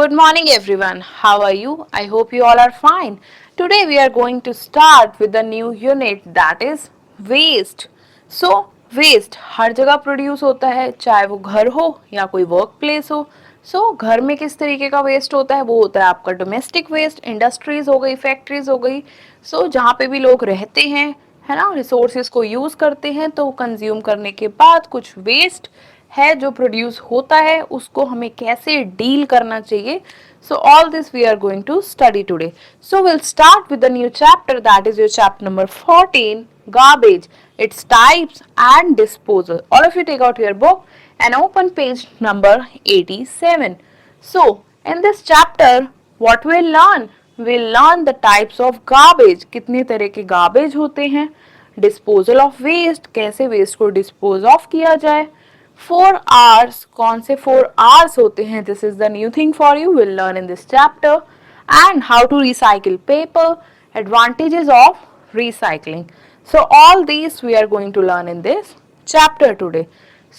Good morning, everyone. How are you? I hope you all are fine. Today, we are going to start with the new unit that is waste. So, waste हर जगह produce होता है, चाहे वो घर हो या कोई work place हो. घर में किस तरीके का वेस्ट होता है? वो होता है आपका डोमेस्टिक वेस्ट, इंडस्ट्रीज हो गई, फैक्ट्रीज हो गई. जहाँ पे भी लोग रहते हैं, है ना, रिसोर्सेज को यूज करते हैं, तो कंज्यूम करने के बाद कुछ वेस्ट है जो प्रोड्यूस होता है, उसको हमें कैसे डील करना चाहिए. So all this we are going to study today. So we'll start with the new chapter, that is your chapter number 14, garbage, its types and disposal. All of you take out your book and open page number 87. So in this chapter what we'll learn? We'll learn the types of garbage, कितने तरह के garbage होते हैं, disposal of waste, कैसे waste को dispose of किया जाए, 4 R's, कौन से 4 R's होते हैं, this is the new thing for you, will learn in this chapter. And how to recycle paper, advantages of recycling. So all these we are going to learn in this chapter today.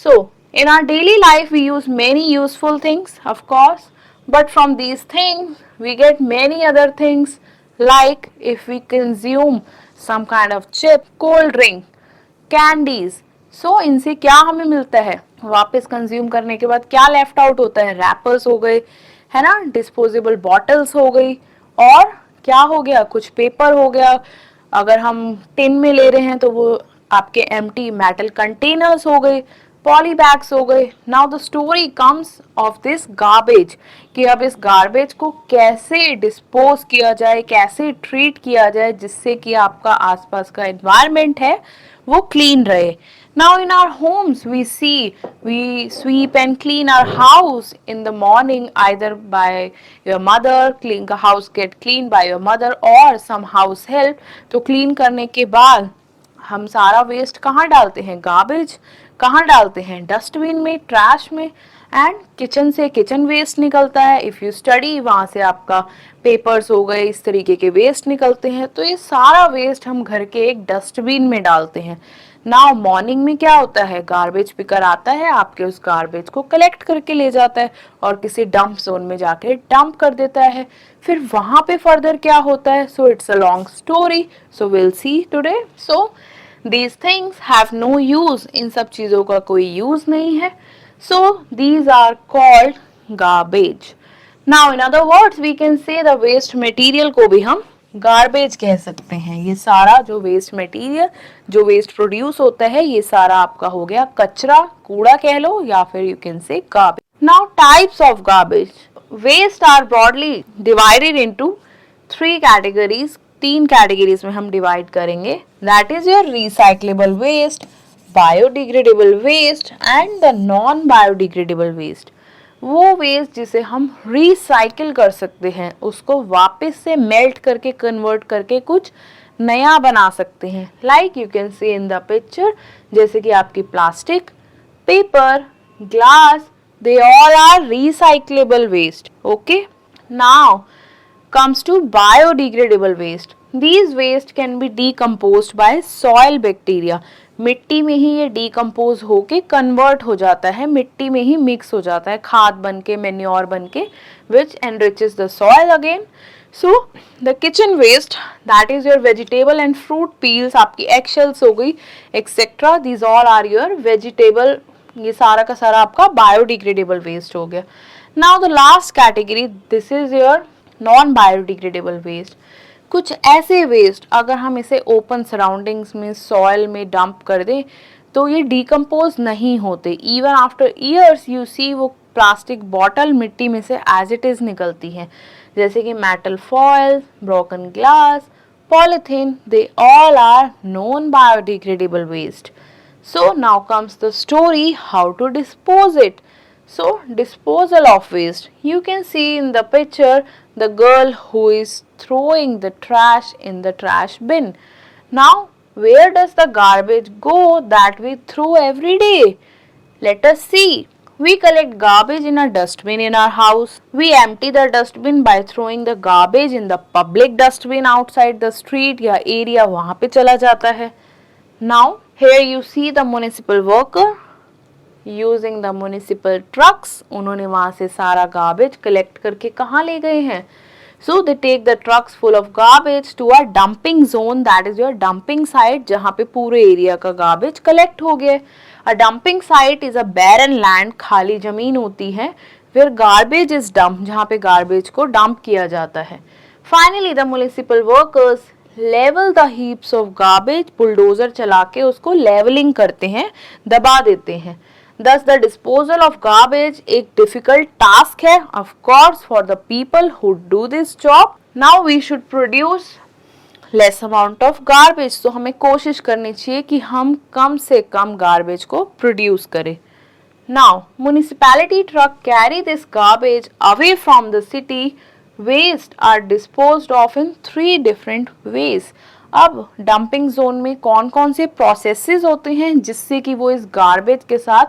So in our daily life we use many useful things, of course, but from these things we get many other things, like if we consume some kind of chip, cold drink, candies. इनसे क्या हमें मिलता है? वापस consume करने के बाद क्या लेफ्ट आउट होता है? रैपर्स हो गए, है ना, डिस्पोजेबल बॉटल्स हो गई, और क्या हो गया, कुछ पेपर हो गया. अगर हम टिन में ले रहे हैं तो वो आपके एम्प्टी मेटल कंटेनर्स हो गए, पॉली बैग्स हो गए. Now the story comes of this garbage, कि अब इस गार्बेज को कैसे डिस्पोज किया जाए, कैसे ट्रीट किया जाए, जिससे कि आपका आसपास का एनवायरनमेंट है वो क्लीन रहे. Now in our homes we see, we sweep and clean our house in the morning, either by your mother, clean the house get cleaned by your mother or some house help. तो clean करने के बाद हम सारा waste कहाँ डालते हैं? Garbage. कहाँ डालते हैं? डस्टबिन में, ट्रैश में. एंड किचन से किचन वेस्ट निकलता है. इफ़ यू स्टडी, वहाँ से आपका पेपर्स हो गए, इस तरीके के वेस्ट निकलते हैं. तो ये सारा वेस्ट हम घर के एक डस्टबिन में डालते हैं. नाउ मॉर्निंग में क्या होता है? गार्बेज पिकर आता है, आपके उस गार्बेज को कलेक्ट करके ले जाता है और किसी डंप जोन में जाके डंप कर देता है. फिर वहाँ पे फर्दर क्या होता है? So it's a long story, so will see today. So these things have no use, इन सब चीज़ों का कोई यूज़ नहीं है. So these are called garbage. Now in other words we can say the waste material को भी हम garbage कह सकते हैं. ये सारा जो वेस्ट मटेरियल, जो वेस्ट प्रोड्यूस होता है, ये सारा आपका हो गया कचरा, कूड़ा कह लो, या फिर you can say garbage. Now types of garbage. Waste are broadly divided into 3 categories. 3 categories में हम डिवाइड करेंगे. That is your recyclable waste, biodegradable waste and the non biodegradable waste. वो वेस्ट जिसे हम रिसाइकिल कर सकते हैं, उसको वापस से मेल्ट करके, कन्वर्ट करके कुछ नया बना सकते हैं. Like you can see in the picture, जैसे कि आपकी plastic, paper, glass, they all are recyclable waste. Okay, now comes to biodegradable waste. These waste can be decomposed by soil bacteria. मिट्टी में ही ये डिकम्पोज होके कन्वर्ट हो जाता है, मिट्टी में ही मिक्स हो जाता है, खाद बन के, मेन्योर बन के, which enriches the soil again. So the kitchen waste, that is your vegetable and fruit peels, आपकी एगशेल्स हो गई, etcetera, these all are your vegetable. ये सारा का सारा आपका बायोडिग्रेडेबल वेस्ट हो गया. Now the last category, this is your non biodegradable waste. कुछ ऐसे वेस्ट अगर हम इसे ओपन सराउंडिंग्स में, सॉइल में डंप कर दें तो ये डिकम्पोज नहीं होते. Even after years you see वो प्लास्टिक बॉटल मिट्टी में से एज इट इज़ निकलती हैं, जैसे कि metal foil, broken glass, polythene, they all are non biodegradable waste. So now comes the story, how to dispose it. So disposal of waste. You can see in the picture the girl who is throwing the trash in the trash bin. Now where does the garbage go that we throw every day? Let us see. We collect garbage in a dustbin in our house. We empty the dustbin by throwing the garbage in the public dustbin outside the street या area, वहाँ पे चला जाता है. Now here you see the municipal worker using the municipal trucks, उन्होंने वहां से सारा गार्बेज कलेक्ट करके कहाँ ले गए हैं? So they take the trucks full of garbage to a dumping zone, that is your dumping site, जहाँ पे पूरे एरिया का गार्बेज कलेक्ट हो गया। A dumping site is a barren land, खाली जमीन होती है, where garbage is dumped, जहाँ पे गार्बेज को डंप किया जाता है। Finally the municipal workers level the heaps of garbage, bulldozer चला के उसको लेवलिंग करते हैं, दबा देते हैं। Thus the disposal of garbage एक difficult task है, of course, for the people who do this job. Now we should produce less amount of garbage. तो हमें कोशिश करनी चाहिए कि हम कम से कम garbage को produce करें। Now municipality truck carry this garbage away from the city. Waste are disposed of in 3 different ways. अब डंपिंग जोन में कौन कौन से प्रोसेसेस होते हैं जिससे कि वो इस गार्बेज के साथ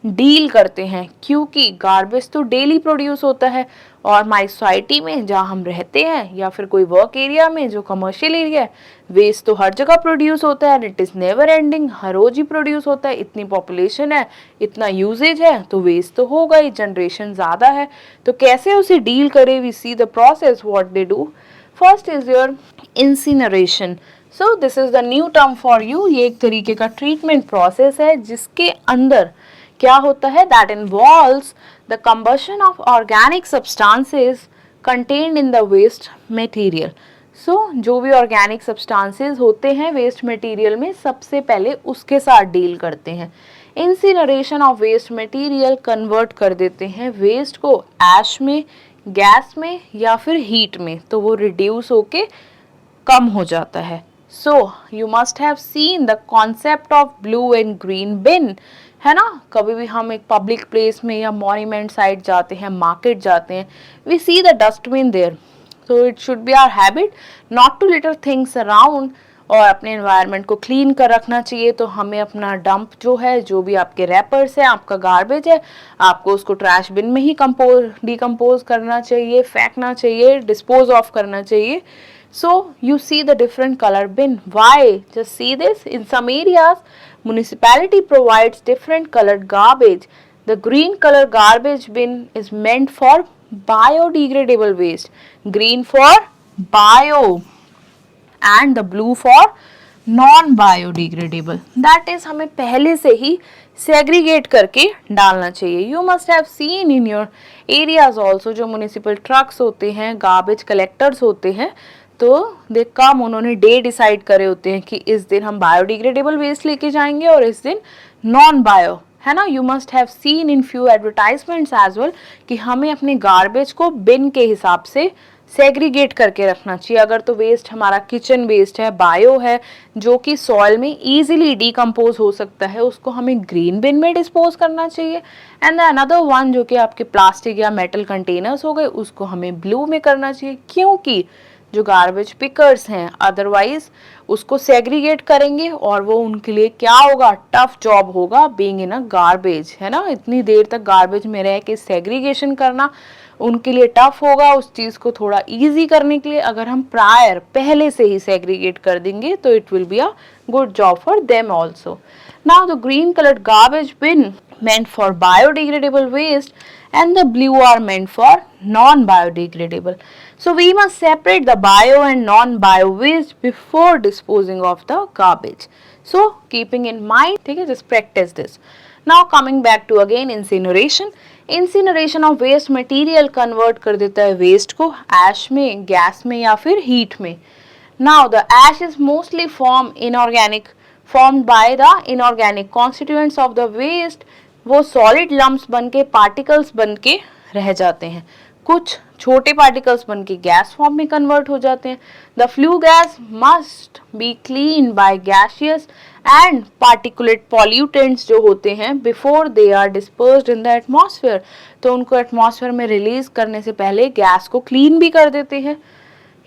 डील करते हैं, क्योंकि गार्बेज तो डेली प्रोड्यूस होता है और हमारी सोसाइटी में जहाँ हम रहते हैं या फिर कोई वर्क एरिया में जो कमर्शियल एरिया है, वेस्ट तो हर जगह प्रोड्यूस होता है and it is never ending, हर रोज ही प्रोड्यूस होता है। इतनी पॉपुलेशन है, इतना यूजेज है, तो वेस्ट तो होगा ही, जनरेशन ज़्यादा है, तो कैसे उसे डील करें? We see the process what they do. First is your incineration. So this is the new term for you. ये एक तरीके का ट्रीटमेंट प्रोसेस है जिसके अंदर क्या होता है? That involves the combustion of organic substances contained in the waste material. So जो भी ऑर्गेनिक सब्सटेंसेस होते हैं वेस्ट मटेरियल में, सबसे पहले उसके साथ डील करते हैं। Incineration of waste material convert कर देते हैं वेस्ट को ऐश में, गैस में या फिर हीट में, तो वो रिड्यूस होके कम हो जाता है। So you must have seen the concept of blue and green bin, है ना? कभी भी हम एक पब्लिक प्लेस में या मॉन्यूमेंट साइट जाते हैं, मार्केट जाते हैं, we see the dustbin there. So it should be our habit not to litter things around, और अपने एनवायरनमेंट को क्लीन कर रखना चाहिए। तो हमें अपना डंप जो है, जो भी आपके रैपर्स हैं, आपका गार्बेज है, आपको उसको ट्रैश बिन में ही डिकम्पोज करना चाहिए, फेंकना चाहिए, डिस्पोज ऑफ करना चाहिए। So you see the different color bin. Why? Just see this. In some areas, municipality provides different colored garbage. The green color garbage bin is meant for biodegradable waste. Green for bio and the blue for non-biodegradable. That is हमें पहले से ही segregate करके डालना चाहिए। You must have seen in your areas also जो municipal trucks होते हैं, garbage collectors होते हैं, तो दे कम, उन्होंने डे डिसाइड करे होते हैं कि इस दिन हम बायोडिग्रेडेबल वेस्ट लेके जाएंगे और इस दिन नॉन बायो, है ना? You must have seen in few advertisements as well कि हमें अपने गार्बेज को बिन के हिसाब से सेग्रीगेट करके रखना चाहिए। अगर तो वेस्ट हमारा किचन वेस्ट है, बायो है, जो कि सॉइल में इजीली डिकम्पोज हो सकता है, उसको हमें ग्रीन बिन में डिस्पोज करना चाहिए। एंड अनदर वन जो कि आपके प्लास्टिक या मेटल कंटेनर्स हो गए, उसको हमें ब्लू में करना चाहिए, क्योंकि जो गार्बेज पिकर्स हैं अदरवाइज उसको सेग्रीगेट करेंगे और वो उनके लिए क्या होगा? टफ जॉब होगा बीइंग इन अ गार्बेज, है ना? इतनी देर तक गार्बेज में रह के सेग्रीगेशन करना उनके लिए टफ होगा। उस चीज़ को थोड़ा इजी करने के लिए अगर हम पहले से ही सेग्रीगेट कर देंगे तो it will be a good job for them also. Now the green coloured garbage bin meant for biodegradable waste and the blue are meant for non-biodegradable. So we must separate the bio and non-bio waste before disposing of the garbage. So keeping in mind, okay, just practice this. Now coming back to again incineration. Incineration of waste material convert कर देता है waste को ash में, gas में या फिर heat में. Now the ash is mostly formed by the inorganic constituents of the waste. वो सॉलिड लम्प्स बन के, पार्टिकल्स बन के रह जाते हैं, कुछ छोटे पार्टिकल्स बन के गैस फॉर्म में कन्वर्ट हो जाते हैं। The flue gas must be clean by gaseous and particulate pollutants जो होते हैं before they are dispersed in the atmosphere, तो उनको एटमॉस्फेयर में रिलीज करने से पहले गैस को क्लीन भी कर देते हैं।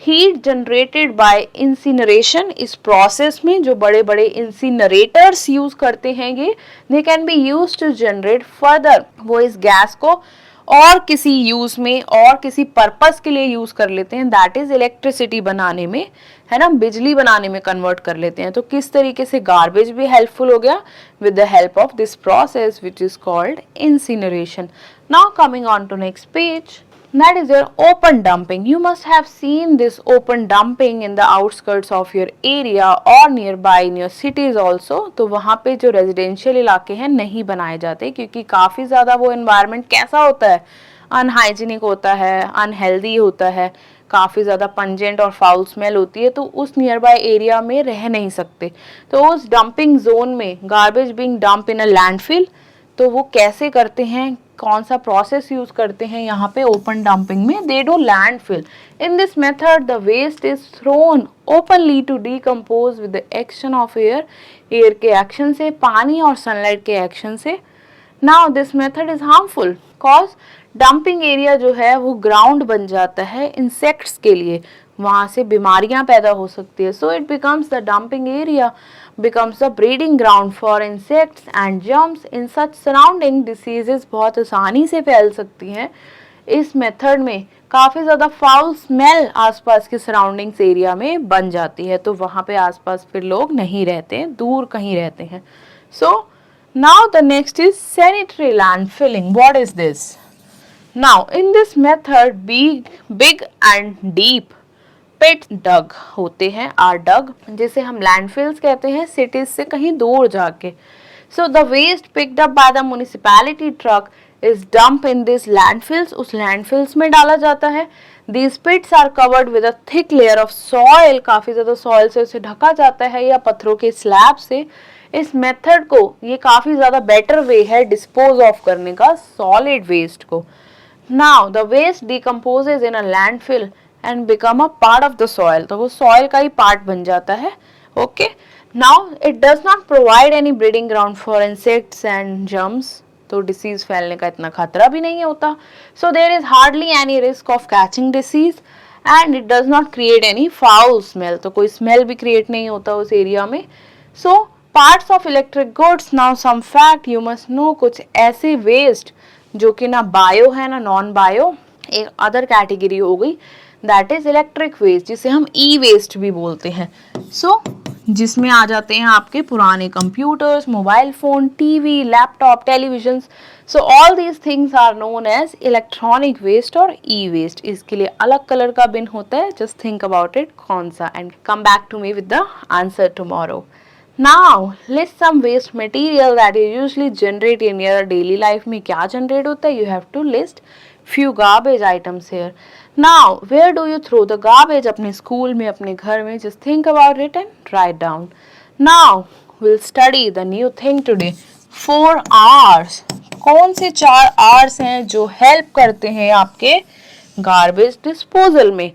हीट जनरेटेड बाय इंसिनरेशन, इस प्रोसेस में जो बड़े बड़े इंसिनरेटर्स यूज करते हैं ये, they can be use to generate further, वो इस गैस को और किसी यूज में और किसी पर्पस के लिए यूज कर लेते हैं, दैट इज इलेक्ट्रिसिटी बनाने में, है ना, बिजली बनाने में कन्वर्ट कर लेते हैं। तो किस तरीके से गार्बेज भी हेल्पफुल हो गया with the help of this process which is called incineration. Now coming on to next page, that is your open dumping. You must have seen this open dumping in the outskirts of your area or nearby in your cities also. तो वहाँ पे जो residential इलाके हैं नहीं बनाए जाते क्योंकि काफ़ी ज़्यादा वो एनवायरनमेंट कैसा होता है, अनहाइजीनिक होता है, अनहेल्दी होता है, काफ़ी ज़्यादा पंजेंट और फाउल स्मेल होती है, तो उस नियर बाय एरिया में रह नहीं सकते। तो उस डंपिंग जोन में garbage being dump in a landfill, तो वो कैसे करते हैं, कौन सा प्रोसेस यूज करते हैं यहाँ पे ओपन डंपिंग में, they do landfill. In this method the waste is thrown openly to decompose with the action of air, air के एक्शन से, पानी और सनलाइट के एक्शन से। Now this method is harmful cause dumping area जो है वो ग्राउंड बन जाता है इंसेक्ट्स के लिए, वहाँ से बीमारियां पैदा हो सकती है। So it becomes the dumping area becomes a breeding ground for insects and germs. In such surrounding diseases बहुत आसानी से फैल सकती हैं। इस मेथड में काफ़ी ज़्यादा फाउल स्मेल आसपास के सराउंडिंग्स एरिया में बन जाती है, तो वहाँ पे आसपास फिर लोग नहीं रहते हैं, दूर कहीं रहते हैं। So now the next is sanitary landfilling. What is this? Now in this method big and deep pit dug होते हैं, आर डग, जिसे हम लैंडफिल्स कहते हैं, सिटीज से कहीं दूर जाके। So the waste picked up by the municipality truck is dump in this landfills, उस लैंडफिल्स में डाला जाता है। These pits are covered with a thick layer of soil, काफी ज्यादा सॉइल से उसे ढका जाता है या पत्थरों के स्लैब से। इस मेथड को, ये काफी ज्यादा बेटर वे है डिस्पोज ऑफ करने का सॉलिड वेस्ट को। Now the waste decomposes in a landfill and become a part of the soil, तो वो soil का ही part बन जाता है। Okay, now it does not provide any breeding ground for insects and germs, तो disease फैलने का इतना खतरा भी नहीं होता। So there is hardly any risk of catching disease and it does not create any foul smell, तो कोई smell भी create नहीं होता उस area में। So parts of electric goods, now some fact you must know, कुछ ऐसे waste जो कि ना बायो है ना नॉन बायो, एक अदर कैटेगरी हो गई, दैट इज इलेक्ट्रिक वेस्ट, जिसे हम ई वेस्ट भी बोलते हैं। सो जिसमें आ जाते हैं आपके पुराने computers, mobile phone, TV, laptop, television. So all these things are known as electronic waste और ई वेस्ट। इसके लिए अलग कलर का बिन होता है, जस्ट थिंक अबाउट इट कौन सा, and come back to me with the answer tomorrow. Now list some waste material that you usually generate in your daily life में क्या जनरेट होता है, you have to list few garbage items here. Now, where do you throw the garbage? अपने school में, अपने घर में, just think about it and write down. Now, we'll study the new thing today. 4 R's. कौन से 4 R's हैं जो help करते हैं आपके garbage disposal में?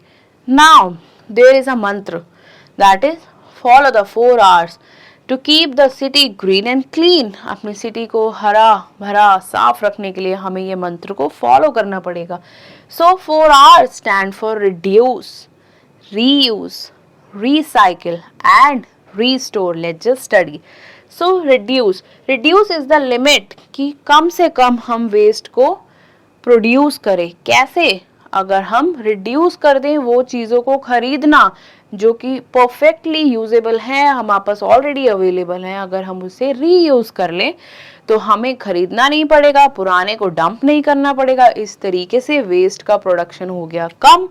Now, there is a mantra that is follow the 4 R's. To keep the city green and clean, अपनी city को हरा भरा साफ रखने के लिए हमें ये मंत्र को फॉलो करना पड़ेगा। सो 4 R's stand for reduce, reuse, recycle and restore. Let's just study. So reduce, reduce is the limit कि कम से कम हम वेस्ट को प्रोड्यूस करें। कैसे? अगर हम रिड्यूस कर दें वो चीज़ों को खरीदना जो कि परफेक्टली यूजेबल हैं, हमारे पास ऑलरेडी अवेलेबल हैं, अगर हम उसे रीयूज कर लें तो हमें खरीदना नहीं पड़ेगा, पुराने को डंप नहीं करना पड़ेगा। इस तरीके से वेस्ट का प्रोडक्शन हो गया कम।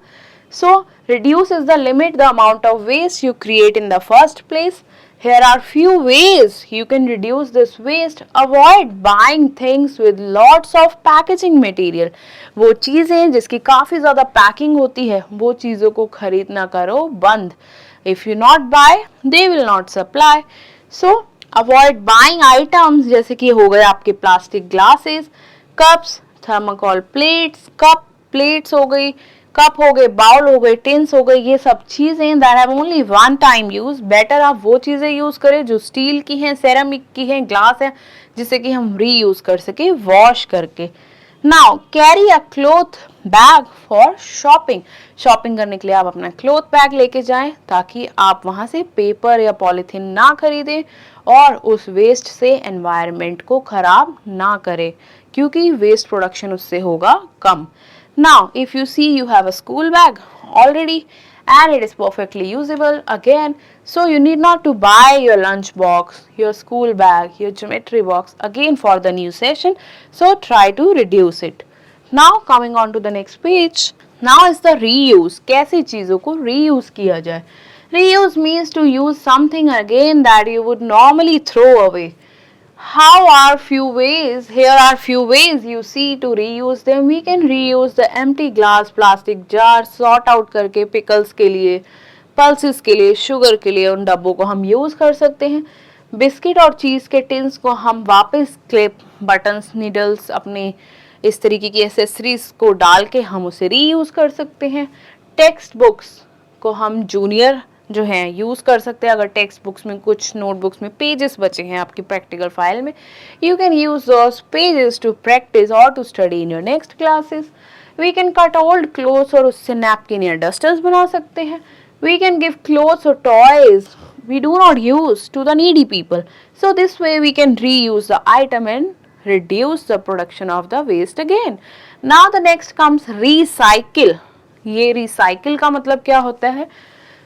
So reduce is the limit the amount of waste you create in the first place. Here are few ways you can reduce this waste. Avoid buying things with lots of packaging material. वो चीज़ें जिसकी काफ़ी ज़्यादा packing होती है वो चीज़ों को खरीदना करो बंद. If you not buy, they will not supply. So avoid buying items जैसे कि हो गए आपके plastic glasses, cups, thermocol plates, cup plates हो गई, कप हो गए, बाउल हो गए, टिन्स हो गए, ये सब चीज़ें that have only one time use. Better आप वो चीज़ें यूज करें जो स्टील की हैं, सेरामिक की हैं, ग्लास है, जिसे कि हम री यूज कर सके वॉश करके. Now carry a cloth bag for shopping. Shopping करने के लिए आप अपना क्लॉथ बैग लेके जाएं ताकि आप वहाँ से पेपर या पॉलीथीन ना खरीदें और उस वेस्ट से एनवायरनमेंट को खराब ना करें. क्योंकि वेस्ट प्रोडक्शन उससे होगा कम. Now, if you see you have a school bag already and it is perfectly usable again, so you need not to buy your lunch box, your school bag, your geometry box again for the new session. So try to reduce it. Now coming on to the next page. Now is the reuse. कैसे चीज़ों को reuse किया जाए. Reuse means to use something again that you would normally throw away. How are few ways? Here are few ways you see to reuse them. We can reuse the empty glass plastic jar, sort out करके pickles के लिए, pulses के लिए, sugar के लिए उन डब्बों को हम यूज़ कर सकते हैं. बिस्किट और चीज़ के टिन्स को हम वापस क्लिप, बटन्स, नीडल्स, अपने इस तरीके की एसेसरीज को डाल के हम उसे रीयूज़ कर सकते हैं. टेक्स्ट बुक्स को हम जूनियर जो हैं यूज़ कर सकते हैं. अगर टेक्स्ट बुक्स में कुछ नोटबुक्स में पेजेस बचे हैं आपकी प्रैक्टिकल फाइल में, you can use those pages to practice और to study in your next classes. We can cut old clothes और उससे नैपकिन या डस्टर्स बना सकते हैं. वी कैन गिव क्लोथ्स और toys we do not use to the needy people. So this way we can reuse the item and reduce the production of the waste again. Now the next comes recycle. ये recycle का मतलब क्या होता है?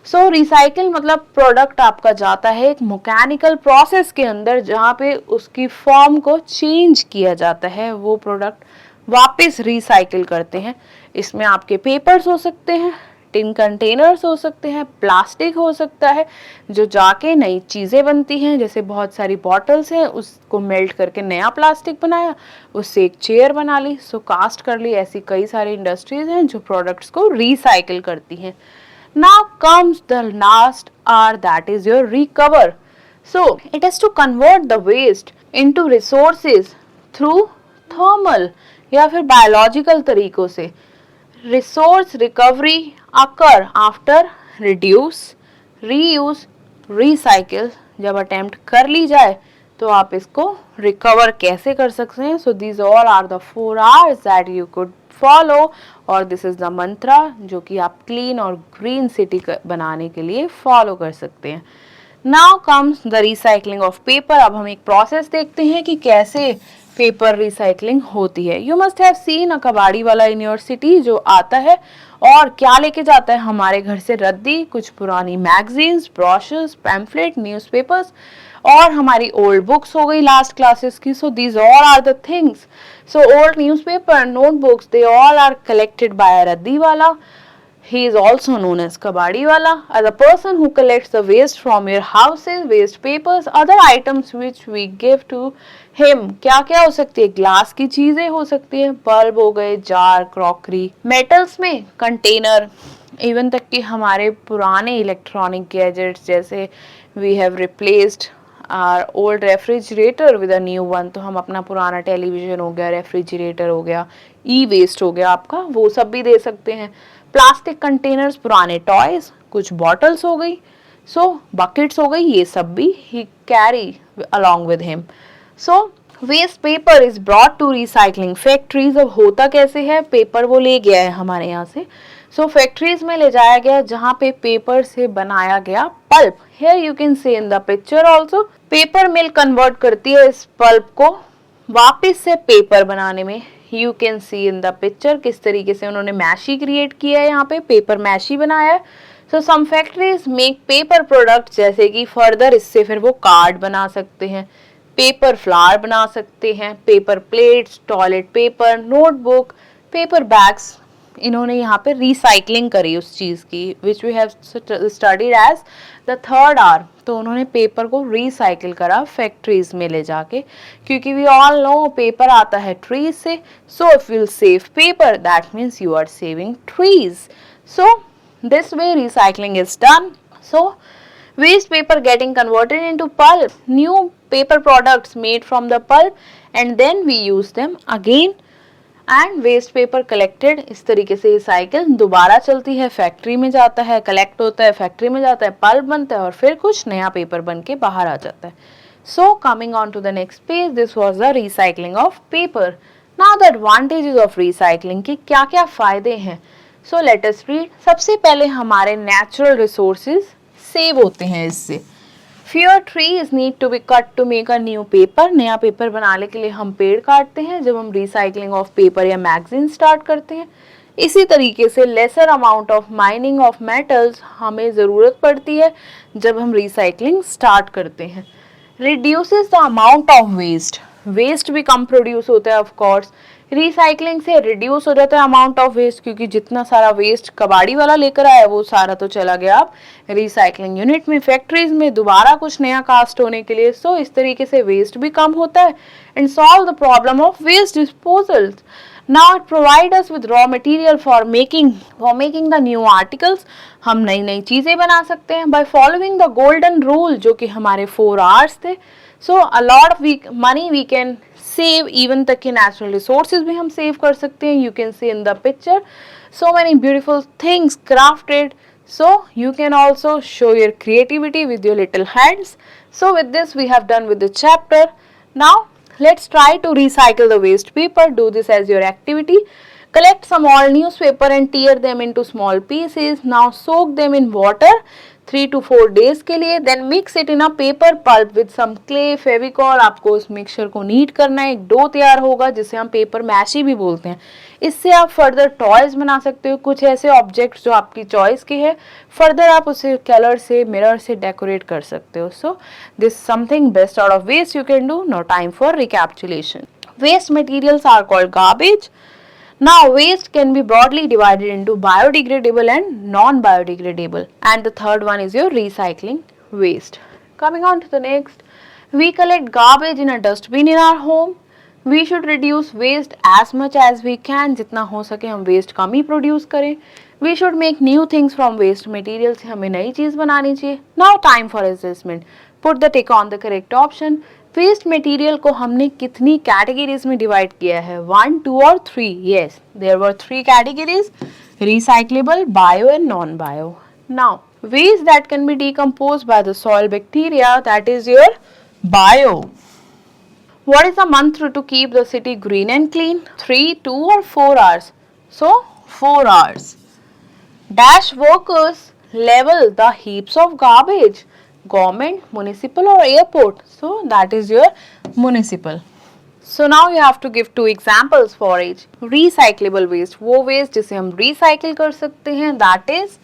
So recycle मतलब product आपका जाता है एक मैकेनिकल प्रोसेस के अंदर जहाँ पे उसकी फॉर्म को चेंज किया जाता है. वो प्रोडक्ट वापस रिसाइकिल करते हैं. इसमें आपके पेपर्स हो सकते हैं, टिन कंटेनर्स हो सकते हैं, प्लास्टिक हो सकता है जो जाके नई चीज़ें बनती हैं. जैसे बहुत सारी बॉटल्स हैं, उसको मेल्ट करके नया प्लास्टिक बनाया, उससे एक चेयर बना ली, सो कास्ट कर ली. ऐसी कई सारी इंडस्ट्रीज हैं जो प्रोडक्ट्स को रिसाइकिल करती हैं. Now comes the last R, that is your recover. So it is to convert the waste into resources through thermal या फिर biological तरीकों से. Resource recovery occur after reduce, reuse, recycle. जब attempt कर ली जाए तो आप इसको recover कैसे कर सकते हैं. So these all are the 4 R's that you could follow और दिस इज द मंत्रा जो कि आप क्लीन और ग्रीन सिटी बनाने के लिए फॉलो कर सकते हैं. Now comes the recycling of paper. अब हम एक प्रोसेस देखते हैं कि कैसे पेपर रिसाइकलिंग होती है. You must have seen a कबाड़ी वाला इन योर सिटी जो आता है और क्या लेके जाता है हमारे घर से रद्दी, कुछ पुरानी मैगजीन्स, ब्रोशर्स, पैम्फलेट, न्यूज़पेपर्स और हमारी ओल्ड बुक्स हो गई लास्ट क्लासेस की. So these all are the things. So old newspaper, notebooks, they all are collected by a raddi wala. He is also known as kabadi wala, as a person who collects the waste from your houses, waste papers, other items which we give to him. क्या क्या हो सकती है? Glass की चीजें हो सकती है, बल्ब हो गए, जार, क्रॉकरी, मेटल्स में कंटेनर, इवन तक कि हमारे पुराने इलेक्ट्रॉनिक गैजेट्स जैसे we have replaced our old refrigerator with a new one. तो हम अपना पुराना टेलीविजन हो गया, रेफ्रिजरेटर हो गया, ई वेस्ट हो गया आपका, वो सब भी दे सकते हैं. प्लास्टिक कंटेनर्स, पुराने टॉयज, कुछ बॉटल्स हो गई, सो बकेट्स हो गई, ये सब भी ही carry along with him. So waste paper is brought to recycling factories. अब होता कैसे है, पेपर वो ले गया है हमारे यहाँ से, सो फैक्ट्रीज में ले जाया गया जहाँ पे पेपर से बनाया गया pulp. Here you can see in the picture also, paper mill convert करती है इस पल्प को वापस से पेपर बनाने में. You can see in the picture किस तरीके से उन्होंने मैशी क्रिएट किया है, यहाँ पे पेपर मैशी बनाया है. So some factories make paper products जैसे कि फर्दर इससे फिर वो कार्ड बना सकते हैं, पेपर फ्लावर बना सकते हैं, paper plates, toilet paper, notebook, paper bags. इन्होंने यहाँ पे रिसाइकलिंग करी उस चीज़ की which we have studied as the third R. तो उन्होंने पेपर को रिसाइकिल करा फैक्ट्रीज में ले जाके, क्योंकि वी ऑल नो पेपर आता है ट्रीज से. So if will save paper that means you are saving trees. So this way recycling is done. So waste paper getting converted into pulp, new paper products made from the pulp and then we use them again. And waste paper collected, इस तरीके से ये cycle दोबारा चलती है, factory में जाता है, कलेक्ट होता है, फैक्ट्री में जाता है, पल्प बनता है और फिर कुछ नया पेपर बन के बाहर आ जाता है. So coming on to the next page, this was the recycling of paper. Now the advantages of recycling के क्या क्या फायदे हैं. So let us read. सबसे पहले हमारे नेचुरल रिसोर्सेज सेव होते हैं इससे. Fewer trees need to be cut to make a new paper. नया पेपर बनाने के लिए हम पेड़ काटते हैं जब हम रिसाइकलिंग ऑफ पेपर या मैगजीन स्टार्ट करते हैं. इसी तरीके से lesser amount of mining of metals हमें ज़रूरत पड़ती है जब हम रिसाइकलिंग स्टार्ट करते हैं. Reduces the amount of waste. Waste भी कम प्रोड्यूस होता है ऑफ कोर्स. रिसाइकलिंग से रिड्यूस हो जाता है अमाउंट ऑफ वेस्ट, क्योंकि जितना सारा वेस्ट कबाड़ी वाला लेकर आया वो सारा तो चला गया अब रिसाइकलिंग यूनिट में, फैक्ट्रीज में दोबारा कुछ नया कास्ट होने के लिए. सो इस तरीके से वेस्ट भी कम होता है and solve the problem of waste disposal. Now it provide us with raw material for making the new articles. हम नई नई चीजें बना सकते हैं by following the golden rule, जो कि हमारे 4 आवर्स थे. So a lot of money we can save, even तक के नेचुरल रिसोर्सेज भी हम सेव कर सकते हैं. You can see in the picture so many beautiful things crafted. So you can also show your creativity with your little hands. So with this we have done with the chapter. Now let's try to recycle the waste paper. Do this as your activity. Collect some old newspaper and tear them into small pieces. Now soak them in water 3 to 4 days के लिए. Then mix it in a paper pulp with some clay, Fevicol. आपको इस mixture को need करना है, एक dough तैयार होगा जिसे हम पेपर मैशी भी बोलते हैं. इससे आप फर्दर टॉयज बना सकते हो, कुछ ऐसे ऑब्जेक्ट्स जो आपकी चॉइस के हैं. फर्दर आप उसे कलर से, मिरर से डेकोरेट कर सकते हो. So this something best out of waste you can do. No time for recapitulation. Waste materials are called garbage. Now waste can be broadly divided into biodegradable and non-biodegradable, and the third one is your recycling waste. Coming on to the next, we collect garbage in a dustbin in our home. We should reduce waste as much as we can. जितना हो सके हम waste कम ही produce करें. We should make new things from waste materials. से हमें नई चीज़ बनानी चाहिए. Now time for assessment. Put the tick on the correct option. Waste material को हमने कितनी कैटेगरीज में डिवाइड किया है? 1, 2 और 3. Yes, there were 3 categories: recyclable, bio and non bio. Now waste that can be decomposed by the soil bacteria, that is your bio. What is the mantra to keep the city green and clean? 3, 2 or 4 hours? So 4 hours. Dash workers level the heaps of garbage. Government, municipal or airport? So that is your municipal. So now you have to give 2 examples for each. Recyclable waste, वो waste जिसे हम recycle कर सकते हैं, that is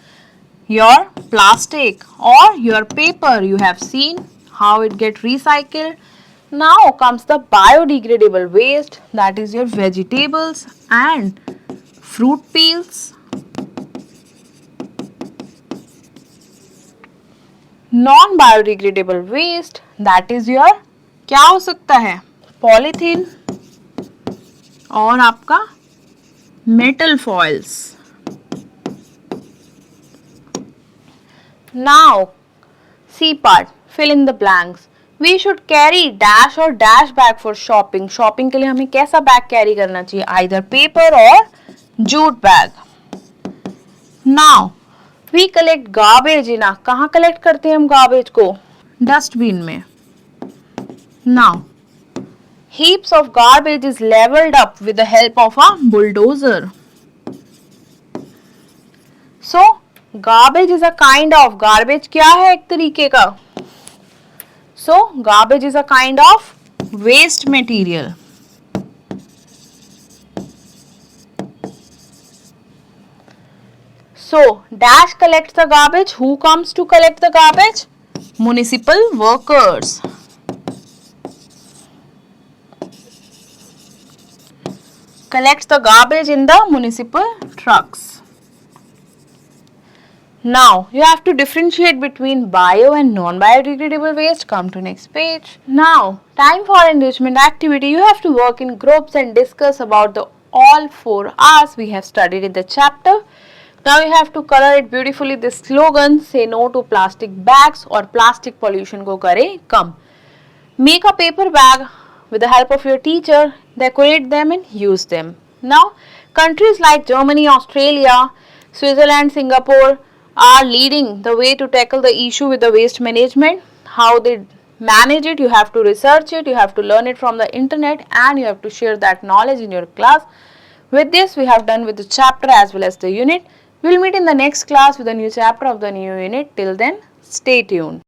your plastic or your paper. You have seen how it get recycled. Now comes the biodegradable waste, that is your vegetables and fruit peels. Non biodegradable waste, that is your, क्या हो सकता है? Polythene और आपका metal foils. Now C part, fill in the blanks. We should carry dash और dash bag for shopping. Shopping के लिए हमें कैसा बैग कैरी करना चाहिए? आइदर पेपर और jute bag. Now we collect garbage in, कहाँ कलेक्ट करते हैं हम गार्बेज को? डस्टबिन में. Now heaps of garbage is leveled up with the help of a bulldozer. So garbage is a kind of, garbage क्या है? एक तरीके का. So garbage is a kind of waste material. So dash collects the garbage. Who comes to collect the garbage? Municipal workers. Collects the garbage in the municipal trucks. Now you have to differentiate between bio and non-biodegradable waste. Come to next page. Now time for enrichment activity. You have to work in groups and discuss about the all 4 R's we have studied in the chapter. Now you have to color it beautifully. This slogan, say no to plastic bags or plastic pollution को करें कम. Make a paper bag with the help of your teacher. Decorate them and use them. Now countries like Germany, Australia, Switzerland, Singapore are leading the way to tackle the issue with the waste management. How they manage it, you have to research it, you have to learn it from the internet, and you have to share that knowledge in your class. With this we have done with the chapter as well as the unit. We'll meet in the next class with a new chapter of the new unit. Till then, stay tuned.